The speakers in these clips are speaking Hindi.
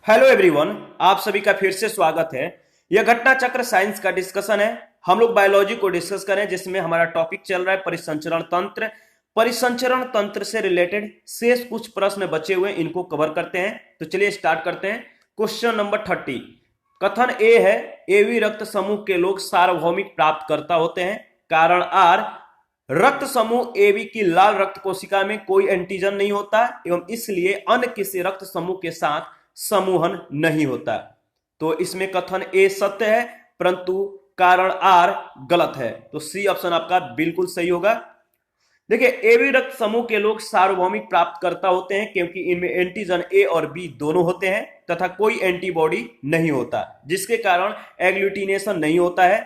हेलो एवरीवन, आप सभी का फिर से स्वागत है। यह घटना चक्र साइंस का डिस्कशन है। हम लोग बायोलॉजी को डिस्कस करें, जिसमें हमारा टॉपिक चल रहा है परिसंचरण तंत्र। परिसंचरण तंत्र से रिलेटेड शेष कुछ प्रश्न बचे हुए, इनको कवर करते हैं। तो चलिए स्टार्ट करते हैं। Question number 30। कथन ए है, एबी रक्त समूह के लोग सार्वभौमिक प्राप्तकर्ता होते हैं। कारण आर, रक्त समूह एबी की लाल रक्त कोशिका में कोई एंटीजन नहीं होता एवं इसलिए अन्य किसी रक्त समूह के साथ समूहन नहीं होता। तो इसमें कथन ए सत्य है, परंतु कारण आर गलत है। तो सी ऑप्शन आपका बिल्कुल सही होगा। देखिए, एबी रक्त समूह के लोग सार्वभौमिक प्राप्तकर्ता होते हैं क्योंकि इनमें एंटीजन ए और बी दोनों होते हैं तथा कोई एंटीबॉडी नहीं होता, जिसके कारण एग्लूटिनेशन नहीं होता है।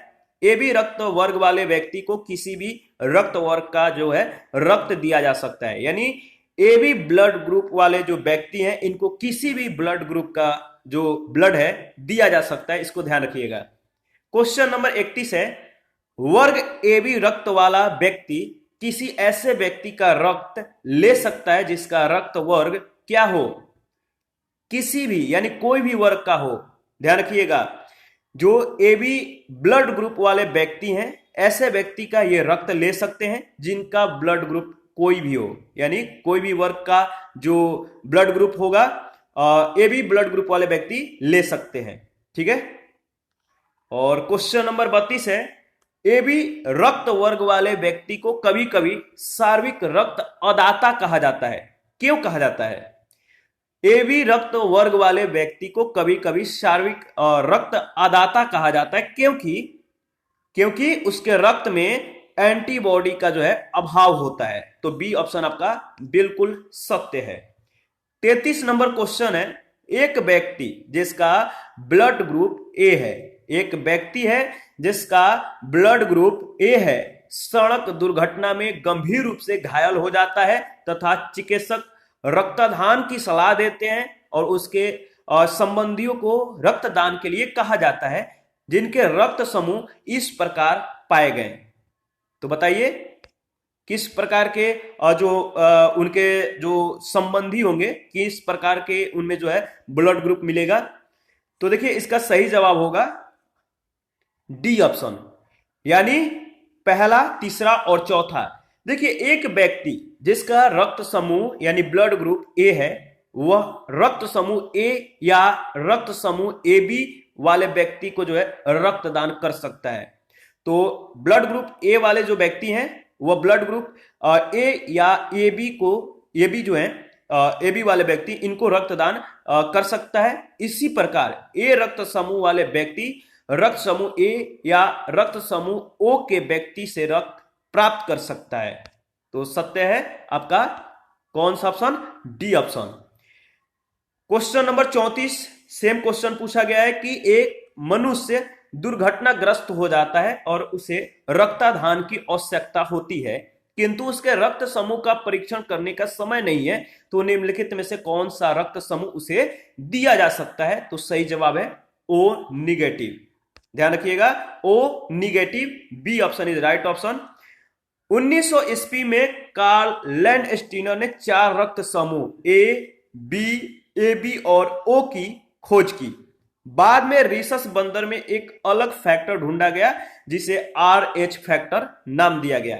एबी रक्त वर्ग वाले व्यक्ति को किसी भी रक्त वर्ग का जो है रक्त दिया जा सकता है, यानी एबी ब्लड ग्रुप वाले जो व्यक्ति हैं, इनको किसी भी ब्लड ग्रुप का जो ब्लड है दिया जा सकता है। इसको ध्यान रखिएगा। क्वेश्चन नंबर 31 है, वर्ग एबी रक्त वाला व्यक्ति किसी ऐसे व्यक्ति का रक्त ले सकता है जिसका रक्त वर्ग क्या हो? किसी भी, यानी कोई भी वर्ग का हो। ध्यान रखिएगा, जो एबी ब्लड ग्रुप वाले व्यक्ति हैं, ऐसे व्यक्ति का ये रक्त ले सकते हैं जिनका ब्लड ग्रुप कोई भी हो, यानी कोई भी वर्ग का जो ब्लड ग्रुप होगा, एबी ब्लड ग्रुप वाले व्यक्ति ले सकते हैं। ठीक है। और क्वेश्चन नंबर 32 है, एबी रक्त वर्ग वाले व्यक्ति को कभी कभी सार्विक रक्त अदाता कहा जाता है। क्यों कहा जाता है? एबी रक्त वर्ग वाले व्यक्ति को कभी कभी सार्विक रक्त अदाता कहा जाता है, क्योंकि उसके रक्त में एंटीबॉडी का जो है अभाव होता है। तो बी ऑप्शन आपका बिल्कुल सत्य है। 33 नंबर क्वेश्चन है, एक व्यक्ति जिसका ब्लड ग्रुप ए है, एक व्यक्ति है जिसका ब्लड ग्रुप ए है, सड़क दुर्घटना में गंभीर रूप से घायल हो जाता है तथा चिकित्सक रक्तदान की सलाह देते हैं और उसके संबंधियों को रक्तदान के लिए कहा जाता है, जिनके रक्त समूह इस प्रकार पाए गए। तो बताइए किस प्रकार के उनके जो संबंधी होंगे, किस प्रकार के उनमें जो है ब्लड ग्रुप मिलेगा? तो देखिए, इसका सही जवाब होगा डी ऑप्शन, यानी पहला, तीसरा और चौथा। देखिए, एक व्यक्ति जिसका रक्त समूह यानी ब्लड ग्रुप ए है, वह रक्त समूह ए या रक्त समूह ए बी वाले व्यक्ति को जो है रक्तदान कर सकता है। तो ब्लड ग्रुप ए वाले जो व्यक्ति हैं, वह ब्लड ग्रुप ए या ए बी को, ए बी जो है ए बी वाले व्यक्ति, इनको रक्तदान कर सकता है। इसी प्रकार ए रक्त समूह वाले व्यक्ति रक्त समूह ए या रक्त समूह ओ के व्यक्ति से रक्त प्राप्त कर सकता है। तो सत्य है आपका कौन सा option? D option. Question number 34, same question पूछा गया है कि एक मनुष्य दुर्घटनाग्रस्त हो जाता है और उसे रक्तदान की आवश्यकता होती है, किंतु उसके रक्त समूह का परीक्षण करने का समय नहीं है। तो निम्नलिखित में से कौन सा रक्त समूह उसे दिया जा सकता है? तो सही जवाब है ओ निगेटिव। ध्यान रखिएगा, O negative, B option is right option. 1900 ईस्वी में कार्ल लैंडस्टीनर ने 4 रक्त समूह ए, बी, ए बी और ओ की खोज की। बाद में रिसस बंदर में एक अलग फैक्टर ढूंढा गया जिसे RH फैक्टर नाम दिया गया।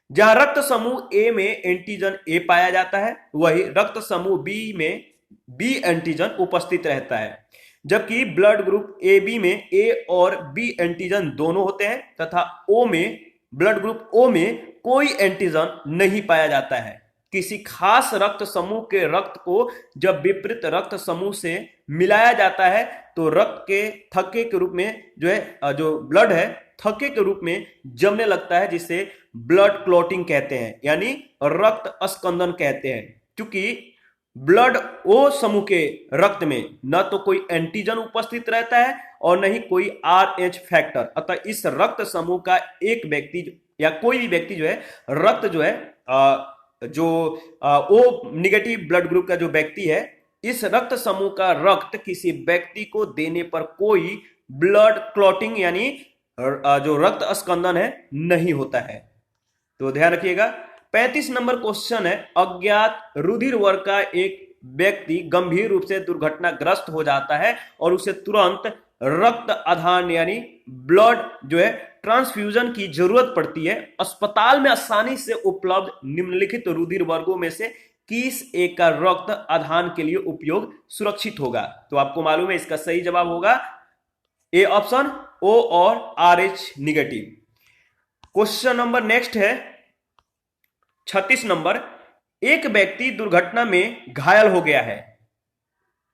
जहां रक्त समूह ए में एंटीजन ए पाया जाता है, वही रक्त समूह बी में बी एंटीजन उपस्थित रहता है, जबकि ब्लड ग्रुप ए बी में ए और बी एंटीजन दोनों होते हैं तथा ओ में, ब्लड ग्रुप ओ में कोई एंटीजन नहीं पाया जाता है। किसी खास रक्त समूह के रक्त को जब विपरीत रक्त समूह से मिलाया जाता है तो रक्त के थक्के के रूप में जो है, जो ब्लड है, थक्के के रूप में जमने लगता है, जिसे ब्लड क्लॉटिंग कहते हैं, यानी रक्त अस्कंदन कहते हैं। क्योंकि ब्लड ओ समूह के रक्त में न तो कोई एंटीजन उपस्थित रहता है और न ही कोई RH फैक्टर, अतः इस रक्त समूह का एक व्यक्ति या कोई भी व्यक्ति जो है रक्त जो है ओ निगेटिव ब्लड ग्रुप का जो व्यक्ति है, इस रक्त समूह का रक्त किसी व्यक्ति को देने पर कोई ब्लड क्लॉटिंग यानी जो रक्त अस्कंदन है नहीं होता है। तो ध्यान रखिएगा। 35 नंबर क्वेश्चन है, अज्ञात रुधिर वर्ग का एक व्यक्ति गंभीर रूप से दुर्घटनाग्रस्त हो जाता है और उसे तुरंत रक्त आधान यानी ब्लड जो है ट्रांसफ्यूजन की जरूरत पड़ती है, अस्पताल में आसानी से उपलब्ध निम्नलिखित रुधिर वर्गों में से किस एक का रक्त आधान के लिए उपयोग सुरक्षित होगा? तो आपको मालूम है इसका सही जवाब होगा ए ऑप्शन, ओ और RH negative. Question number next है 36 नंबर। एक व्यक्ति दुर्घटना में घायल हो गया है,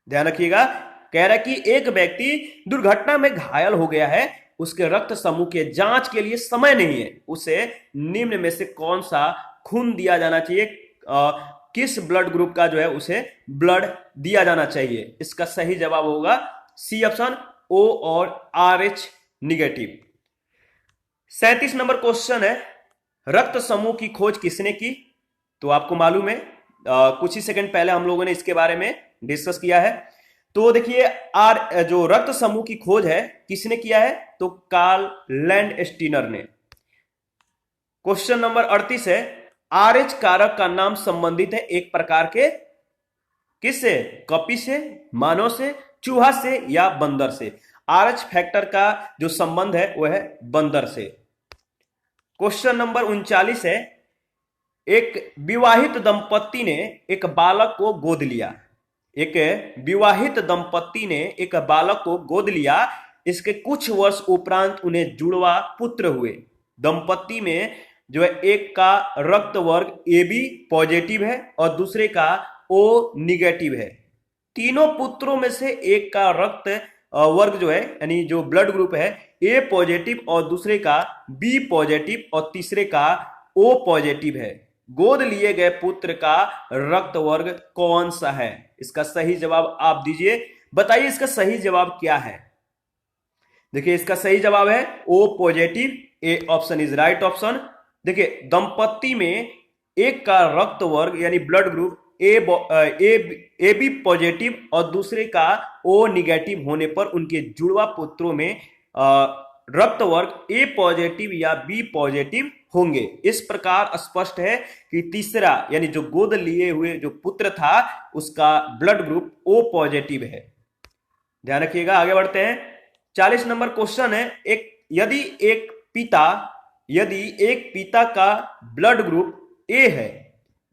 ध्यान रखिएगा, कह रहा है कि एक व्यक्ति दुर्घटना में घायल हो गया है, उसके रक्त समूह के जांच के लिए समय नहीं है, उसे निम्न में से कौन सा खून दिया जाना चाहिए, किस ब्लड ग्रुप का जो है उसे ब्लड दिया जाना चाहिए? इसका सही जवाब होगा सी ऑप्शन, ओ और RH निगेटिव। 37 नंबर क्वेश्चन है, रक्त समूह की खोज किसने की? तो आपको मालूम है कुछ ही सेकंड पहले हम लोगों ने इसके बारे में डिस्कस किया है। तो देखिए जो रक्त समूह की खोज है किसने किया है? तो कार्ल लैंडस्टीनर ने। क्वेश्चन नंबर 38 है, RH कारक का नाम संबंधित है एक प्रकार के किससे? कपी से, मानव से, चूहा से या बंदर से? RH फैक्टर का जो संबंध है वह है बंदर से। क्वेश्चन नंबर 39 है, एक विवाहित दंपत्ति ने एक बालक को गोद लिया। एक विवाहित दंपत्ति ने एक बालक को गोद लिया, इसके कुछ वर्ष उपरांत उन्हें जुड़वा पुत्र हुए। दंपत्ति में जो है एक का रक्त वर्ग AB पॉजिटिव है और दूसरे का O निगेटिव है। तीनों पुत्रों में से एक का रक्त वर्ग जो है यानी जो ब्लड ग्रुप है A पॉजिटिव और दूसरे का B पॉजिटिव और तीसरे का O पॉजिटिव है। गोद लिए गए पुत्र का रक्त वर्ग कौन सा है? इसका सही जवाब आप दीजिए, बताइए इसका सही जवाब क्या है? देखिए इसका सही जवाब है O positive, A option is right option. देखिए दंपत्ति में एक का रक्त वर्ग यानी ब्लड ग्रुप AB पॉजिटिव और दूसरे का O निगेटिव होने पर उनके जुड़वा पुत्रों में रक्त वर्ग A पॉजिटिव या B पॉजिटिव होंगे। इस प्रकार स्पष्ट है कि तीसरा यानी जो गोद लिए हुए जो पुत्र था उसका ब्लड ग्रुप O पॉजिटिव है। ध्यान रखिएगा, आगे बढ़ते हैं। 40 नंबर क्वेश्चन है, यदि एक पिता का ब्लड ग्रुप A है,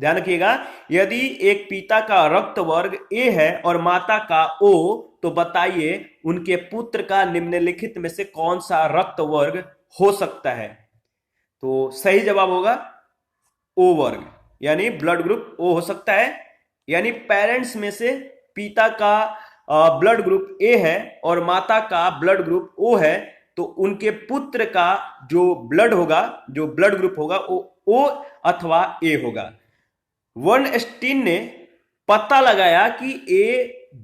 ध्यान रखिएगा, यदि एक पिता का रक्त वर्ग A है और माता का O, तो बताइए उनके पुत्र का निम्नलिखित में से कौन सा रक्त वर्ग हो सकता है? तो सही जवाब होगा O वर्ग यानी ब्लड ग्रुप O हो सकता है। यानी पेरेंट्स में से पिता का ब्लड ग्रुप A है और माता का ब्लड ग्रुप O है, तो उनके पुत्र का जो ब्लड ग्रुप होगा वो O अथवा A होगा। वर्नस्टीन ने पता लगाया कि A,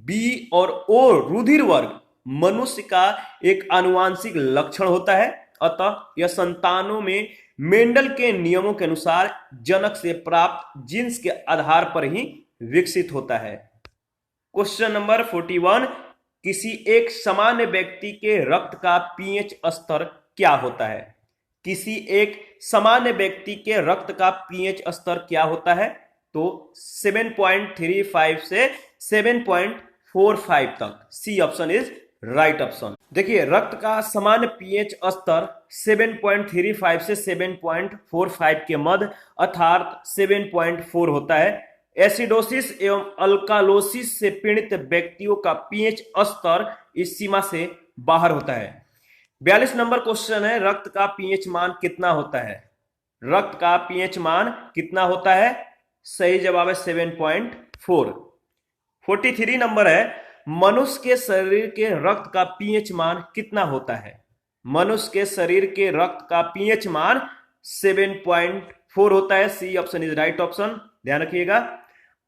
B और O रुधिर वर्ग मनुष्य का एक आनुवांशिक लक्षण होता है, अतः यह संतानों में मेंडल के नियमों के अनुसार जनक से प्राप्त जीन्स के आधार पर ही विकसित होता है। क्वेश्चन नंबर 41, किसी एक सामान्य व्यक्ति के रक्त का pH स्तर क्या होता है? किसी एक सामान्य व्यक्ति के रक्त का pH स्तर क्या होता है? तो 7.35 से 7.45 तक, C option is right option. देखिए रक्त का सामान्य pH स्तर 7.35 से 7.45 के मध्य अर्थात 7.4 होता है। एसिडोसिस एवं अल्कालोसिस से पीड़ित व्यक्तियों का pH स्तर इस सीमा से बाहर होता है। 42 नंबर क्वेश्चन है, रक्त का pH मान कितना होता है? रक्त का pH मान कितना होता है? सही जवाब है 7.4। 43 नंबर है, मनुष्य के शरीर के रक्त का pH मान कितना होता है? मनुष्य के शरीर के रक्त का pH मान 7.4 होता है, C option is right option, ध्यान रखिएगा।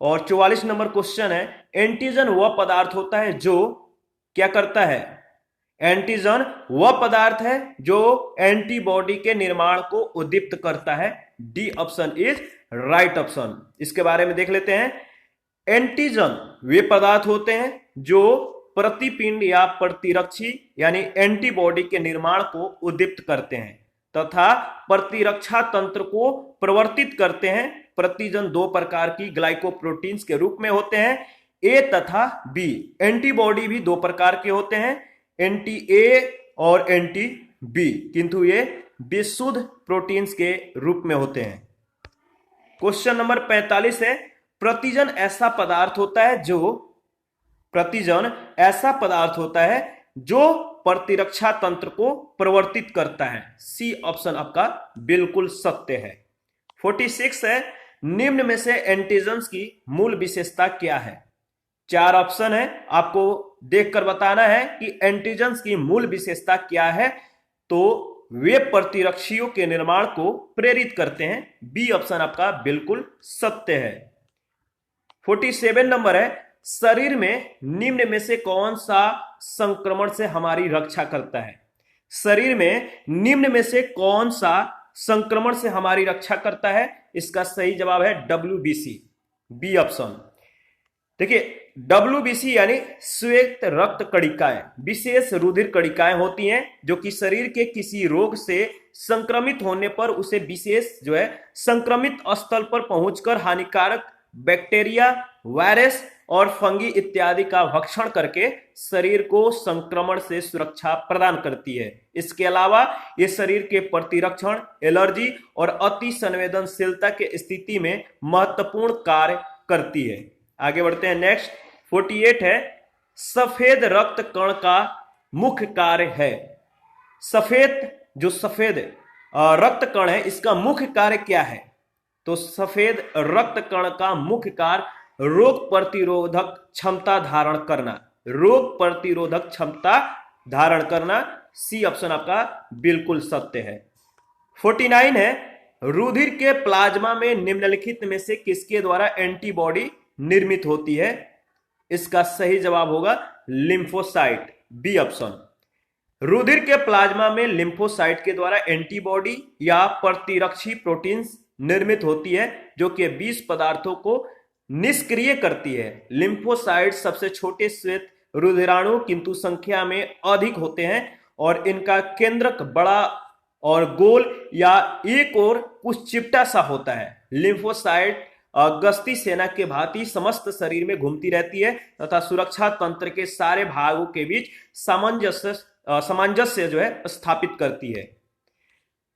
और 44 नंबर क्वेश्चन है, एंटीजन वह पदार्थ होता है जो क्या करता है? एंटीजन वह पदार्थ है जो एंटीबॉडी के निर्माण को उद्दीप्त करता है, D option is right option. इसके बारे में देख लेते हैं। एंटीजन वे पदार्थ होते हैं जो प्रतिपिंड या प्रतिरक्षी यानी एंटीबॉडी के निर्माण को उद्दीप्त करते हैं तथा प्रतिरक्षा तंत्र को प्रवर्तित करते हैं। प्रतिजन दो प्रकार की ग्लाइकोप्रोटीन्स के रूप में होते हैं, ए तथा बी। एंटीबॉडी भी दो प्रकार के होते हैं, एंटी ए और एंटी बी, किंतु ये विशुद्ध प्रोटीन्स के रूप में होते हैं। क्वेश्चन नंबर 45 है, प्रतिजन ऐसा पदार्थ होता है जो प्रतिरक्षा तंत्र को प्रवर्तित करता है। सी ऑप्शन आपका बिल्कुल सत्य है। 46 है, निम्न में से एंटीजन्स की मूल विशेषता क्या है? 4 ऑप्शन है, आपको देखकर बताना है कि एंटीजन्स की मूल विशेषता क्या है। तो वे प्रतिरक्षियों के निर्माण को प्रेरित करते हैं। बी ऑप्शन आपका बिल्कुल सत्य है। 47 नंबर है, शरीर में निम्न में से कौन सा संक्रमण से हमारी रक्षा करता है? शरीर में निम्न में से कौन सा संक्रमण से हमारी रक्षा करता है? इसका सही जवाब है WBC, बी ऑप्शन। देखिए, WBC यानी श्वेत रक्त कणिकाएं विशेष रुधिर कणिकाएं होती हैं जो कि शरीर के किसी रोग से संक्रमित होने पर उसे विशेष संक्रमित स्थल पर पहुंचकर हानिकारक बैक्टीरिया, वायरस और फंगी इत्यादि का भक्षण करके शरीर को संक्रमण से सुरक्षा प्रदान करती है। इसके अलावा ये शरीर के प्रतिरक्षण, एलर्जी और अति संवेदनशीलता के स्थिति में महत्वपूर्ण कार्य करती है। आगे बढ़ते हैं। नेक्स्ट 48 है, सफेद रक्त कण का मुख्य कार्य है। सफेद रक्त कण है, इसका मुख्य कार्य क्या है? तो सफेद रक्त कण का मुख्य कार्य रोग प्रतिरोधक क्षमता धारण करना। सी ऑप्शन आपका बिल्कुल सत्य है। 49 है, रुधिर के प्लाज्मा में निम्नलिखित में से किसके द्वारा एंटीबॉडी निर्मित होती है? इसका सही जवाब होगा लिम्फोसाइट, बी ऑप्शन। रुधिर के प्लाज्मा में लिम्फोसाइट के द्वारा एंटीबॉडी या प्रतिरक्षी प्रोटीन्स निर्मित होती है जो कि विष पदार्थों को निष्क्रिय करती है। लिम्फोसाइट सबसे छोटे श्वेत रुधिराणु किंतु संख्या में अधिक होते हैं और इनका केंद्रक बड़ा और गोल या एक और कुछ चिपटा सा होता है। लिम्फोसाइट गश्ती सेना के भांति समस्त शरीर में घूमती रहती है तथा सुरक्षा तंत्र के सारे भागों के बीच सामंजस्य स्थापित करती है।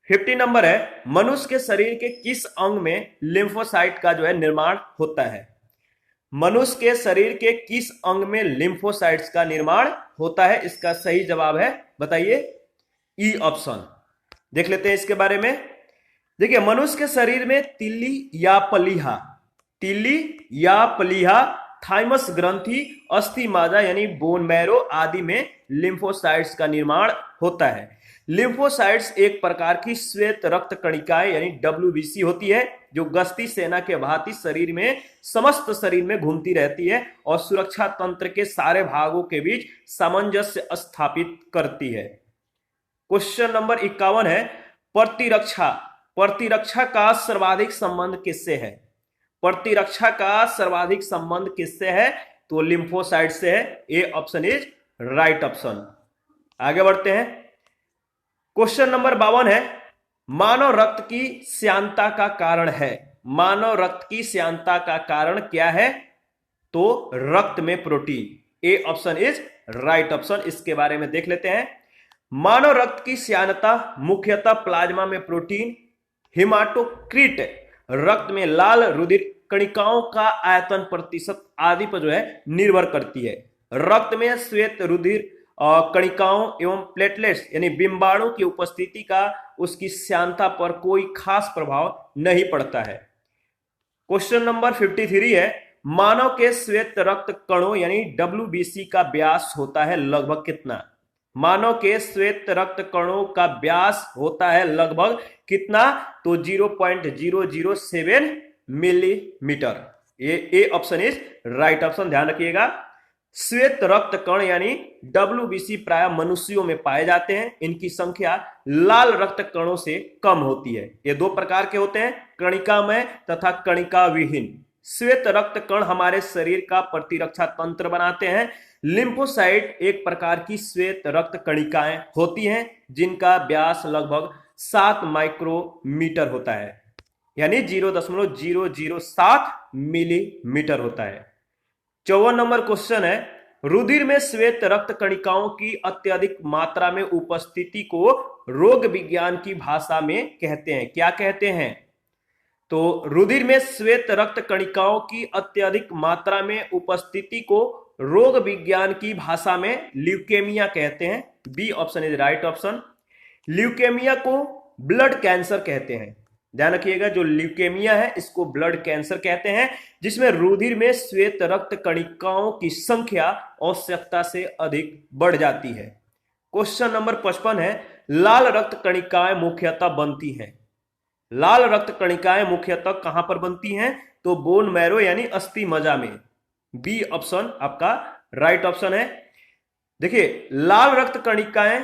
50 नंबर है, मनुष्य के शरीर के किस अंग में लिम्फोसाइट का निर्माण होता है? मनुष्य के शरीर के किस अंग में लिम्फोसाइट्स का निर्माण होता है? इसका सही जवाब है, बताइए, ई ऑप्शन। देख लेते हैं इसके बारे में। देखिए, मनुष्य के शरीर में तिल्ली या प्लीहा, थाइमस ग्रंथि, अस्थि माजा यानी बोन मैरो आदि में लिम्फोसाइट्स का निर्माण होता है। लिम्फोसाइट्स एक प्रकार की श्वेत रक्त कणिकाएं यानी WBC होती है जो गश्ती सेना के भांति समस्त शरीर में घूमती रहती है और सुरक्षा तंत्र के सारे भागों के बीच सामंजस्य स्थापित करती है। क्वेश्चन नंबर 51 है, प्रतिरक्षा का सर्वाधिक संबंध किससे है? प्रतिरक्षा का सर्वाधिक संबंध किससे है? तो लिम्फोसाइट से है। A option is right option. आगे बढ़ते हैं। क्वेश्चन नंबर 52 है, मानव रक्त की श्यानता का कारण है। मानव रक्त की श्यानता का कारण क्या है? तो रक्त में protein. A option is right option. इसके बारे में देख लेते हैं। मानव रक्त की श्यानता मुख्यतः प्लाज्मा में प्रोटीन, हिमाटोक्रिट, रक्त में लाल रुधिर कणिकाओं का आयतन प्रतिशत आदि पर निर्भर करती है। रक्त में श्वेत रुधिर कणिकाओं एवं प्लेटलेट्स यानी बिंबाणु की उपस्थिति का उसकी श्यानता पर कोई खास प्रभाव नहीं पड़ता है। क्वेश्चन नंबर 53 है, मानव के श्वेत रक्त कणों यानी WBC का व्यास होता है लगभग कितना? मानव के श्वेत रक्त कणों का व्यास होता है लगभग कितना? तो 0.007 millimetre. A option is right option. ध्यान रखिएगा, श्वेत रक्त कण यानी WBC प्राय मनुष्यों में पाए जाते हैं। इनकी संख्या लाल रक्त कणों से कम होती है। ये दो प्रकार के होते हैं, कणिकामय तथा कणिका विहीन। श्वेत रक्त कण हमारे शरीर का प्रतिरक्षा तंत्र बनाते हैं। लिम्फोसाइट एक प्रकार की श्वेत रक्त कणिकाएं होती हैं जिनका व्यास लगभग 7 माइक्रोमीटर होता है यानी 0.007 मिलीमीटर होता है। 54 नंबर क्वेश्चन है, रुधिर में श्वेत रक्त कणिकाओं की अत्यधिक मात्रा में उपस्थिति को रोग विज्ञान की भाषा में कहते हैं, क्या कहते हैं? तो रुधिर में श्वेत रक्त कणिकाओं की अत्यधिक मात्रा में उपस्थिति को रोग विज्ञान की भाषा में ल्यूकेमिया कहते हैं। B option is right option. Leukaemia को ब्लड कैंसर कहते हैं। ध्यान रखिएगा, जो ल्यूकेमिया है इसको ब्लड कैंसर कहते हैं, जिसमें रुधिर में श्वेत रक्त कणिकाओं की संख्या आवश्यकता से अधिक बढ़ जाती है। क्वेश्चन नंबर 55 है, लाल रक्त कणिकाएं मुख्यतः बनती हैं। लाल रक्त कणिकाएं मुख्यतः कहां पर बनती हैं? तो बोन मैरो यानी अस्थि मज्जा में। बी ऑप्शन आपका राइट ऑप्शन है। देखिए, लाल रक्त कणिकाएं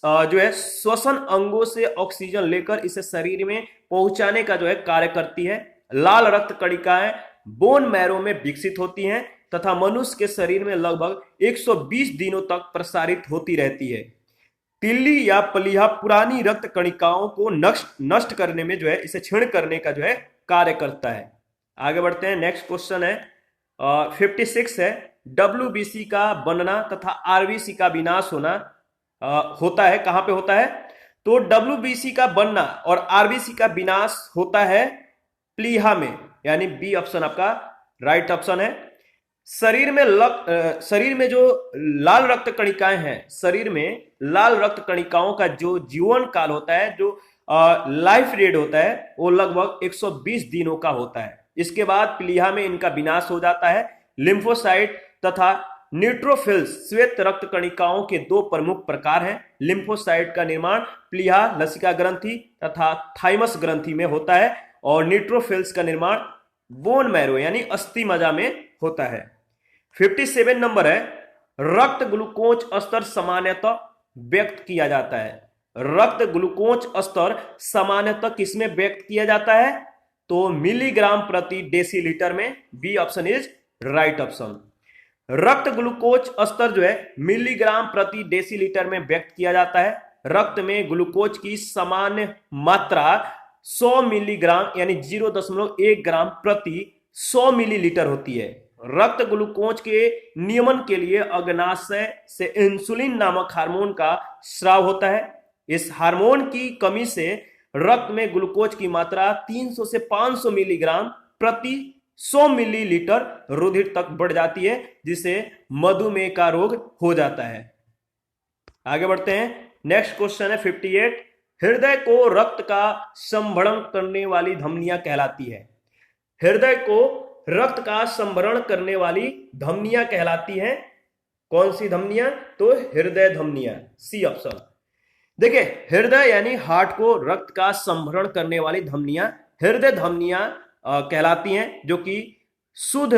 जो है श्वसन अंगों से ऑक्सीजन लेकर इसे शरीर में पहुंचाने का जो है कार्य करती है। लाल रक्त कणिकाएं बोन मैरो में विकसित होती हैं तथा मनुष्य के शरीर में लगभग 120 दिनों तक प्रसारित होती रहती है। तिल्ली या प्लीहा पुरानी रक्त कणिकाओं को नष्ट करने में जो है, इसे क्षीण करने का जो है कार्य करता है। आगे बढ़ते हैं, नेक्स्ट क्वेश्चन है 56 है, WBC का बनना तथा RBC का विनाश होना होता है, कहां पे होता है? तो WBC का बनना और RBC का विनाश होता है प्लीहा में, यानी बी ऑप्शन आपका राइट ऑप्शन है। शरीर में जो लाल रक्त कणिकाएं हैं, शरीर में लाल रक्त कणिकाओं का जो जीवन काल होता है, जो लाइफ रेट होता है, वो लगभग 120 दिनों का होता है। इसके बाद प्लीहा में इनका विनाश हो जाता है। लिम्फोसाइट तथा न्यूट्रोफिल्स श्वेत रक्त कणिकाओं के दो प्रमुख प्रकार हैं। लिम्फोसाइट का निर्माण प्लीहा लसिका ग्रंथि तथा थाइमस ग्रंथि में होता है और न्यूट्रोफिल्स का निर्माण बोन मैरो यानी अस्थि मज्जा में होता है। 57 नंबर है, रक्त ग्लूकोज स्तर सामान्यतः व्यक्त किया जाता है। रक्त ग्लूकोज स्तर सामान्यतः किसमें व्यक्त किया जाता है? तो मिलीग्राम प्रति डेसीलीटर में। B option is right option. रक्त ग्लूकोज स्तर जो है मिलीग्राम प्रति डेसीलीटर में व्यक्त किया जाता है। रक्त में ग्लूकोज की सामान्य मात्रा 100 मिलीग्राम यानी 0.1 ग्राम प्रति 100 मिलीलीटर होती है। रक्त ग्लूकोज के नियमन के लिए अग्नाशय से इंसुलिन नामक हार्मोन का स्राव होता है। इस हार्मोन की कमी से रक्त में ग्लूकोज की मात्रा 300 से 500 मिलीग्राम प्रति 100 मिलीलीटर रुधिर तक बढ़ जाती है, जिसे मधुमेह का रोग हो जाता है। आगे बढ़ते हैं, नेक्स्ट क्वेश्चन है 58, हृदय को रक्त का संभरण करने वाली धमनियां कहलाती है। हृदय को रक्त का संभरण करने वाली धमनियां कहलाती हैं। कौन सी धमनियां? तो हृदय धमनियां। C option. देखिए, हृदय यानी हार्ट को रक्त का संभरण करने वाली धमनियां हृदय धमनियां कहलाती हैं, जो कि शुद्ध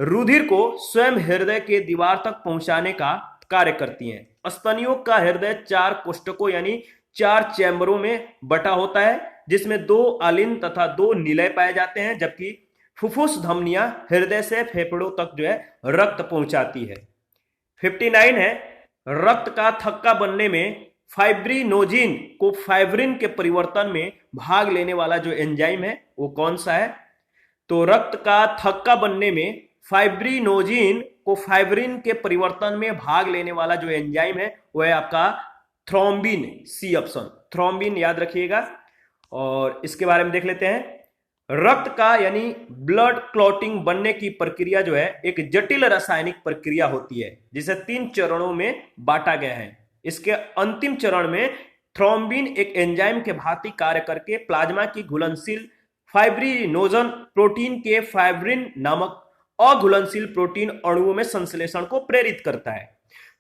रुधिर को स्वयं हृदय के दीवार तक पहुंचाने का कार्य करती हैं। स्तनियों का हृदय 4 कोष्ठकों यानी 4 चैम्बरों में बटा होता है, जिसमें 2 आलिन तथा 2 निलय पाए जाते हैं, जबकि फुफ्फुस धमनियां हृदय से फेफड़ों तक जो है रक्त पहुंचाती है। 59 है, रक्त का थक्का बनने में फाइब्रिनोजिन को फाइब्रिन के परिवर्तन में भाग लेने वाला जो एंजाइम है वो कौन सा है? तो रक्त का थक्का बनने में फाइब्रिनोजिन को फाइब्रिन के परिवर्तन में भाग लेने वाला जो एंजाइम है वो है आपका थ्रोम्बिन। सी ऑप्शन, थ्रोम्बिन याद रखिएगा। और इसके बारे में देख लेते हैं। रक्त का यानी ब्लड क्लॉटिंग बनने की प्रक्रिया जो है एक जटिल रासायनिक प्रक्रिया होती है, जिसे 3 चरणों में बांटा गया है। इसके अंतिम चरण में थ्रोम्बिन एक एंजाइम के भांति कार्य करके प्लाज्मा की घुलनशील फाइब्रिनोजन प्रोटीन के फाइब्रिन नामक अघुलनशील प्रोटीन अणुओं में संश्लेषण को प्रेरित करता है।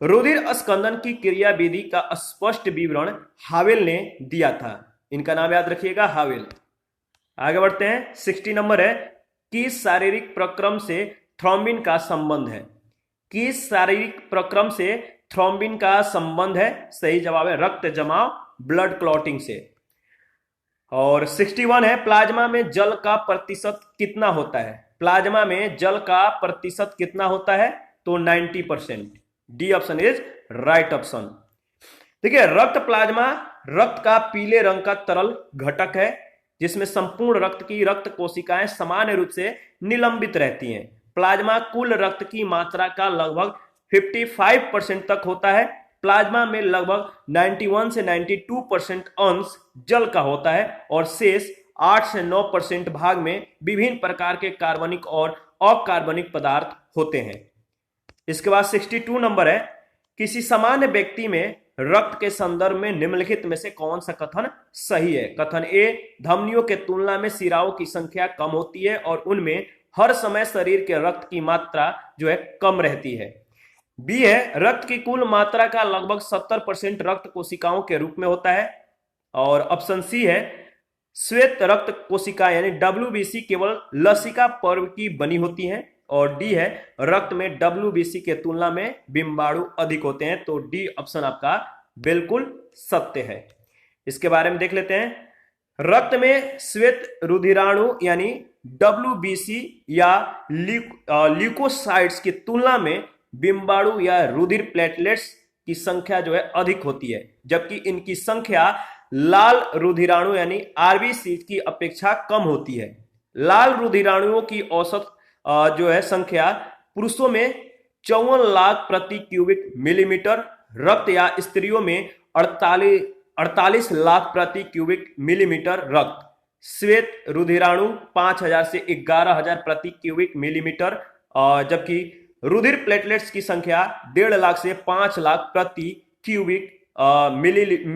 रुधिर स्कंदन की क्रिया विधि का स्पष्ट विवरण हावेल ने दिया था। इनका नाम याद रखिएगा, हावेल। आगे बढ़ते हैं, 60 नंबर है, किस शारीरिक प्रक्रम से थ्रोम्बिन का संबंध है? किस शारीरिक प्रक्रम से थ्रोम्बिन का संबंध है? सही जवाब है रक्त जमाव, ब्लड क्लॉटिंग से। और 61 है, प्लाज्मा में जल का प्रतिशत कितना होता है? प्लाज्मा में जल का प्रतिशत कितना होता है? तो 90%। D option is right option. देखिए, रक्त प्लाज्मा रक्त का पीले रंग का तरल घटक है, जिसमें संपूर्ण रक्त की रक्त कोशिकाएं समान रूप से निलंबित रहती हैं। प्लाज्मा कुल रक्त की मात्रा का लगभग 55% तक होता है। प्लाज्मा में लगभग 91 से 92% अंश जल का होता है और शेष 8 से 9% भाग में विभिन्न प्रकार के कार्बनिक और अकार्बनिक पदार्थ होते हैं। इसके बाद 62 नंबर है, किसी सामान्य व्यक्ति में रक्त के संदर्भ में निम्नलिखित में से कौन सा कथन सही है? कथन ए, धमनियों के तुलना में शिराओं की संख्या कम होती है और उनमें हर समय शरीर के रक्त की मात्रा जो है कम रहती है। बी है, रक्त की कुल मात्रा का लगभग 70% रक्त कोशिकाओं के रूप में होता है। और ऑप्शन सी है, श्वेत रक्त कोशिका यानी WBC केवल लसिका पर्व की बनी होती हैं। और डी है, रक्त में WBC के तुलना में बिंबाणु अधिक होते हैं। तो डी ऑप्शन आपका बिल्कुल सत्य है। इसके बारे में देख लेते हैं। रक्त में श्वेत रुधिराणु यानी WBC या ल्यूकोसाइट्स की तुलना में बिंबाणु या रुधिर प्लेटलेट्स की संख्या जो है अधिक होती है, जबकि इनकी संख्या लाल रुधिराणु यानी RBC की अपेक्षा कम होती है। लाल रुधिराणुओं की औसत जो है संख्या पुरुषों में 54 लाख प्रति क्यूबिक मिलीमीटर रक्त या स्त्रियों में 48 लाख प्रति क्यूबिक मिलीमीटर रक्त। श्वेत रुधिराणु 5000 से 11000 प्रति क्यूबिक मिलीमीटर, जबकि रुधिर प्लेटलेट्स की संख्या 1.5 लाख से 5 लाख प्रति क्यूबिक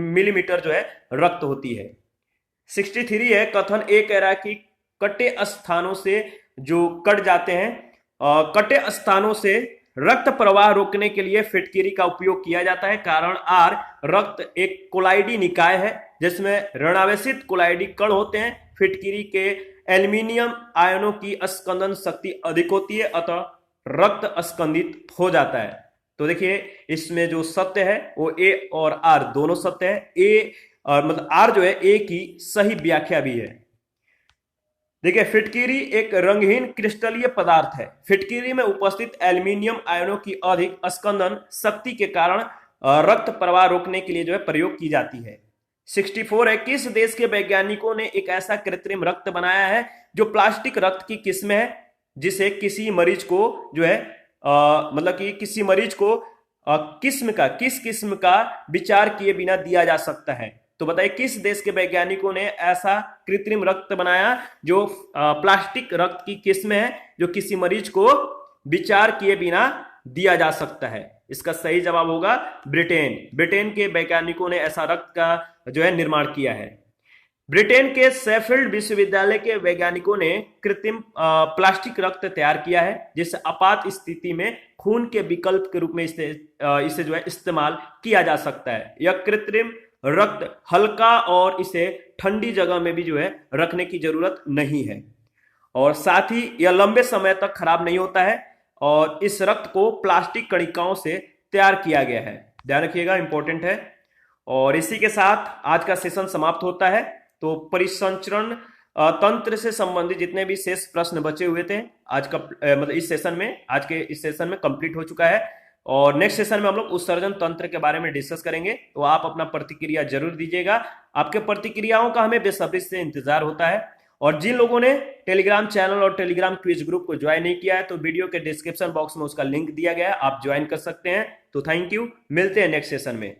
मिलीमीटर जो है रक्त होती है। 63 है, कथन ए कह रहा है कि कटे स्थानों से जो कट जाते हैं, कटे स्थानों से रक्त प्रवाह रोकने के लिए फिटकिरी का उपयोग किया जाता है। कारण आर, रक्त एक कोलाइडी निकाय है जिसमें ऋणावेशित कोलाइडी कण होते हैं। फिटकिरी के एल्यूमिनियम आयनों की स्कंदन शक्ति अधिक होती है, अतः रक्त स्कंदित हो जाता है। तो देखिए इसमें जो सत्य है वो ए और आर दोनों सत्य है। ए मतलब आर जो है ए की सही व्याख्या भी है। देखिए फिटकिरी एक रंगहीन क्रिस्टलीय पदार्थ है। फिटकिरी में उपस्थित एल्यूमिनियम आयनों की अधिक स्कंदन शक्ति के कारण रक्त प्रवाह रोकने के लिए जो है प्रयोग की जाती है। 64 है, किस देश के वैज्ञानिकों ने एक ऐसा कृत्रिम रक्त बनाया है जो प्लास्टिक रक्त की किस्म है, जिसे किसी मरीज को जो है मतलब कि किसी मरीज को किस किस्म का विचार किए बिना दिया जा सकता है? तो बताइए किस देश के वैज्ञानिकों ने ऐसा कृत्रिम रक्त बनाया जो प्लास्टिक रक्त की किस्म है, जो किसी मरीज को विचार किए बिना दिया जा सकता है? इसका सही जवाब होगा ब्रिटेन। ब्रिटेन के वैज्ञानिकों ने ऐसा रक्त का जो है निर्माण किया है। ब्रिटेन के शेफील्ड विश्वविद्यालय के वैज्ञानिकों ने कृत्रिम प्लास्टिक रक्त तैयार किया है, जिसे आपात स्थिति में खून के विकल्प के रूप में इसे जो है इस्तेमाल किया जा सकता है। यह कृत्रिम रक्त हल्का और इसे ठंडी जगह में भी जो है रखने की जरूरत नहीं है, और साथ ही यह लंबे समय तक खराब नहीं होता है, और इस रक्त को प्लास्टिक कणिकाओं से तैयार किया गया है। ध्यान रखिएगा, इंपॉर्टेंट है। और इसी के साथ आज का सेशन समाप्त होता है। तो परिसंचरण तंत्र से संबंधित जितने भी शेष प्रश्न बचे हुए थे आज का मतलब इस सेशन में, आज के इस सेशन में कंप्लीट हो चुका है, और नेक्स्ट सेशन में हम लोग उत्सर्जन तंत्र के बारे में डिस्कस करेंगे। तो आप अपना प्रतिक्रिया जरूर दीजिएगा। आपके प्रतिक्रियाओं का हमें बेसब्री से इंतजार होता है। और जिन लोगों ने टेलीग्राम चैनल और टेलीग्राम क्विज ग्रुप को ज्वाइन नहीं किया है तो वीडियो के डिस्क्रिप्शन बॉक्स में उसका लिंक दिया गया है, आप ज्वाइन कर सकते हैं। तो थैंक यू, मिलते हैं नेक्स्ट सेशन में।